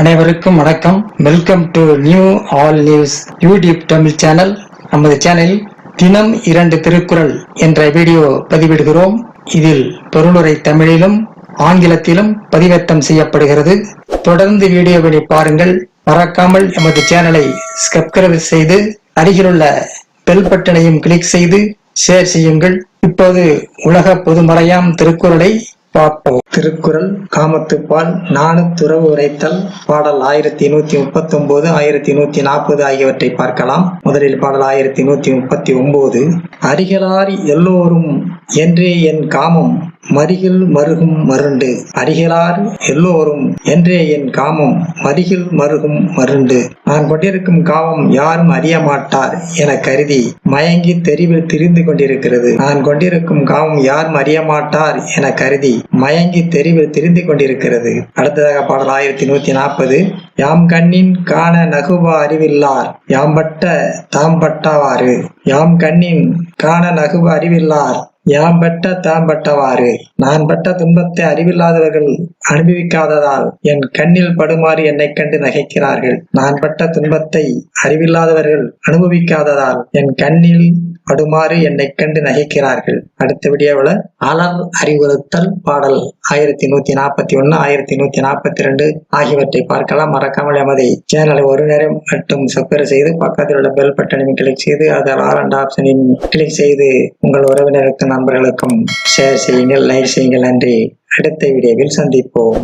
அனைவருக்கும் வணக்கம். Welcome to new all news YouTube Tamil channel. நமது சேனலில் தினம் 2 திருக்குறள் என்ற வீடியோ பதிவிடுகிறோம். இதில் பொருளுரை தமிழிலும் ஆங்கிலத்திலும் பதிவேற்றம் செய்யப்படுகிறது. தொடர்ந்து வீடியோவை பாருங்கள். மறக்காமல் எமது சேனலை சப்ஸ்கிரைப் செய்து அருகிலுள்ள பெல் பட்டனையும் கிளிக் செய்து ஷேர் செய்யுங்கள். இப்போது உலக பொதுமறையாம் திருக்குறளை பார்ப்போம். திருக்குறள் காமத்துப்பால் நாணுத்துறவு உரைத்தல். பாடல் 1139, 1140 ஆகியவற்றை பார்க்கலாம். முதலில் பாடல் 1139. அரிகளார் எல்லோரும் என்றே என் காமம் மரிகில் மருகும் மருண்டு. அரிகளார் எல்லோரும் என்றே என் காமம் மரிகில் மருகும் மருண்டு. நான் கொண்டிருக்கும் காமம் யாரும் அறிய மாட்டார் என கருதி மயங்கி தெரிவில் திரிந்து கொண்டிருக்கிறது. நான் கொண்டிருக்கும் காமம் யாரும் அறிய மாட்டார் என கருதி மயங்கி தெரிவில் திரிந்து கொண்டிருக்கிறது. அடுத்ததாக பாடல் 1140. யாம் கண்ணின் காண நகுவா அறிவில்லார் யாம்பட்ட தாம் பட்டவாறு. யாம் கண்ணின் காண நகுவ அறிவில்லார் யாம் பட்ட தாம் பட்டவாறு. நான் பட்ட துன்பத்தை அறிவில்லாதவர்கள் அனுபவிக்காததால் என் கண்ணில் படுமாறு என்னை கண்டு நகைக்கிறார்கள். நான் பட்ட துன்பத்தை அறிவில்லாதவர்கள் அனுபவிக்காததால் என் கண்ணில் படுமாறு என்னை கண்டு நகைக்கிறார்கள். அடுத்த வீடியோவில் அலர் அறிவுறுத்தல். பாடல் 1141, 1142 ஆகியவற்றை பார்க்கலாம். மறக்காமல் எமது சேனலை ஒரு நேரம் மட்டும் சப்ஸ்கிரைப் செய்து பக்கத்தில் உள்ள பெல் பட்டனையும் கிளிக் செய்து அதில் ஆல் அண்ட் ஆப்ஷனையும் கிளிக் செய்து உங்கள் உறவினருக்கும் நண்பர்களுக்கும் ஷேர் செய்யுங்கள், லைக் செய்யுங்கள். நன்றி. அடுத்த வீடியோவில் சந்திப்போம்.